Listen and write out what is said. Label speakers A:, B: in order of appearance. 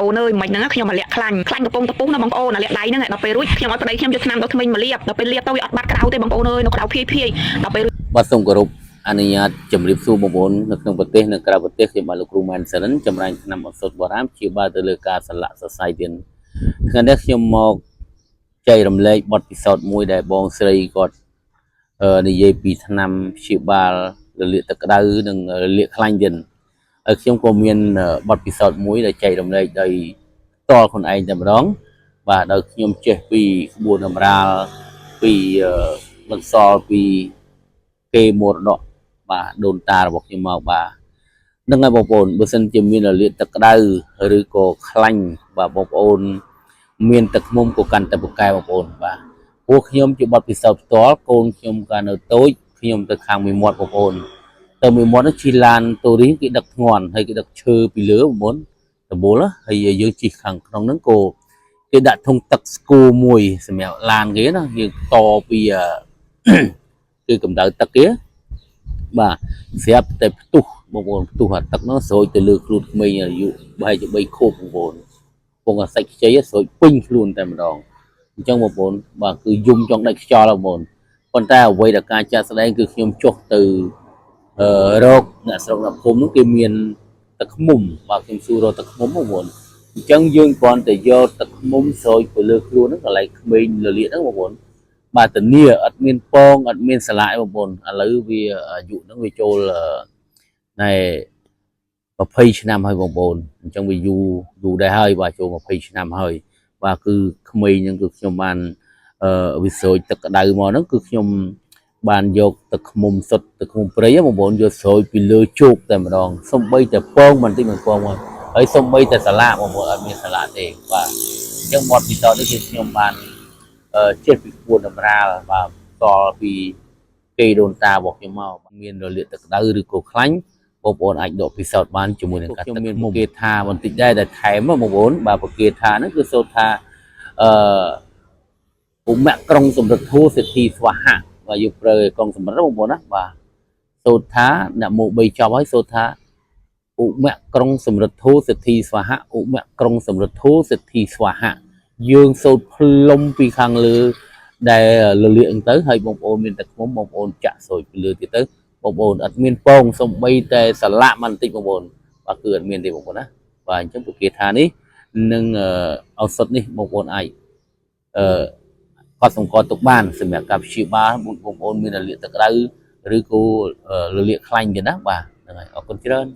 A: អូនអើយមិនហ្នឹងខ្ញុំមកលាក់ខ្លាញ់កំពុងតពុះនៅបងប្អូនលាក់ដៃហ្នឹងដល់ពេលរួចខ្ញុំឲ្យប្តីខ្ញុំយកថ្នាំដុសធ្មេញមកលាបដល់ពេលលាបទៅវាអត់បាត់ក្រៅទេបងប្អូនអើយនៅក្រៅភាយដល់ពេល
B: បាទសូមគោរពអនុញ្ញាតជម្រាបសួរបងប្អូននៅក្នុងប្រទេសនៅក្រៅប្រទេសខ្ញុំបាទលោកគ្រូម៉ែនសិរិនចម្រាញ់ឆ្នាំឱសថបុរាណជាបាទទៅលើការស្លាក់សរសៃទៀនថ្ងៃនេះខ្ញុំមកចែករំលែកបទពិសោធន៍មួយដែលបងស្រីគាត់និយាយពីឆ្នាំព្យាបាលរលាកទឹកក្តៅនិងរលាកខ្លាញ់ទៀតហើយខ្ញុំក៏មានបទពិសោធន៍មួយដែលចែករំលែកដោយផ្ទាល់ខ្លួនឯងតែម្ដងបាទដោយខ្ញុំចេះពីក្បួនតម្រាលពីបន្សល់ពីគេមរតកបាទដូនតារបស់ខ្ញុំមកបាទនឹងហើយបងប្អូនបើសិនជាមានរលាកទឹកក្តៅឬក៏ខ្លាញ់បាទបងប្អូនមានទឹកឃ្មុំក៏កាន់តែពូកែបងប្អូនបាទពួកខ្ញុំជាបទពិសោធន៍ផ្ទាល់កូនខ្ញុំកាលនៅតូចខ្ញុំទៅខាងមួយមាត់បងប្អូនទៅមួយមាត់នោះជិះឡានតូរីគេដឹកធ្ងន់ហើយគេដឹកឈើពីលើបងប្អូនដបូលហើយយើងជិះខាងក្នុងហ្នឹងក៏គេដាក់ធុងទឹកស្គូមួយសម្រាប់ឡានគេណាយើងតពីគឺកម្ដៅទឹកគេបាទស្រាប់តែផ្ទុះបងប្អូនផ្ទុះអាទឹកនោះស្រោចទៅលើខ្លួនក្មេងអាយុប្រហែលជា3ខួបបងប្អូនពងអាសាច់ខ្ចីស្រោចពេញខ្លួនតែម្ដងអញ្ចឹងបងប្អូនបាទគឺយំចង់ដាច់ខ្យល់បងប្អូនប៉ុន្តែអ្វីដែលការចាត់ស្ដែងគឺខ្ញុំចុះទៅរកអ្នកស្រុកអ្នកភូមិនោះគេមានទឹកឃ្មុំបាទខ្ញុំសួររកទឹកឃ្មុំបងប្អូនអញ្ចឹងយើងគ្រាន់តែយកទឹកឃ្មុំស្រោចទៅលើខ្លួនហ្នឹងកន្លែងក្មេងលលាកហ្នឹងបងប្អូនបាទធានាអត់មានពងអត់មានស្លាកទេបងប្អូនឥឡូវវាអាយុហ្នឹងវាចូលណែ20ឆ្នាំហើយបងប្អូនអញ្ចឹងវាយូរដែរហើយបាទចូល20ឆ្នាំហើយបាទគឺក្មេងហ្នឹងគឺខ្ញុំបានវាស្រោចទឹកក្តៅមកហ្នឹងគឺខ្ញុំបានយកទឹកឃ្មុំសុទ្ធទឹកឃ្មុំព្រៃបងប្អូនយកស្រោចពីលើជោគតែម្ដងសំបីតែពងបន្តិចមិនពងមកហើយសំបីតែស្លាកបងប្អូនអត់មានស្លាកទេបាទអញ្ចឹងបទពិសោធន៍នេះគឺខ្ញុំបានចេះពីក្បួនតម្រាលបាទតពីគេដូនតារបស់ខ្ញុំមកមានរលាកទឹកក្តៅឬក៏ខ្លាញ់បងប្អូនអាចដកពិសោធន៍បានជាមួយនឹងការខ្ញុំមានប្រគេថាបន្តិចដែរតែថែមបងប្អូនបាទប្រគេថាហ្នឹងគឺសូត្រថាឧមក្រុងសម្រិទ្ធធូសិទ្ធិស្វាហៈបាទយកប្រើក្រុងសម្រិទ្ធបងប្អូនណាបាទសូត្រថាអ្នកមក3ចប់ហើយសូត្រថាឧមក្រុងសម្រិទ្ធធូសិទ្ធិស្វាហៈឧមក្រុងសម្រិទ្ធធូសិទ្ធិស្វាហៈយើងសូត្រផ្លុំពីខាងលើដែលលលាកទៅហើយបងប្អូនមានតែឃ្មុំបងប្អូនចាក់ស្រោចពីលើទៀតទៅបងប្អូនអត់មានពងសំបីតែស្លាកបន្តិចបងប្អូនបាទគឺអត់មានទេបងប្អូនណាបាទអញ្ចឹងប្រគេថានេះនឹងឱសថនេះបងប្អូនអាចកត់សម្គាល់ទុកបានសម្រាប់ការព្យាបាលបងប្អូនមានរលាកទឹកក្តៅឬក៏រលាកខ្លាញ់ទៀតណាបាទហ្នឹងហើយអរគុណច្រើន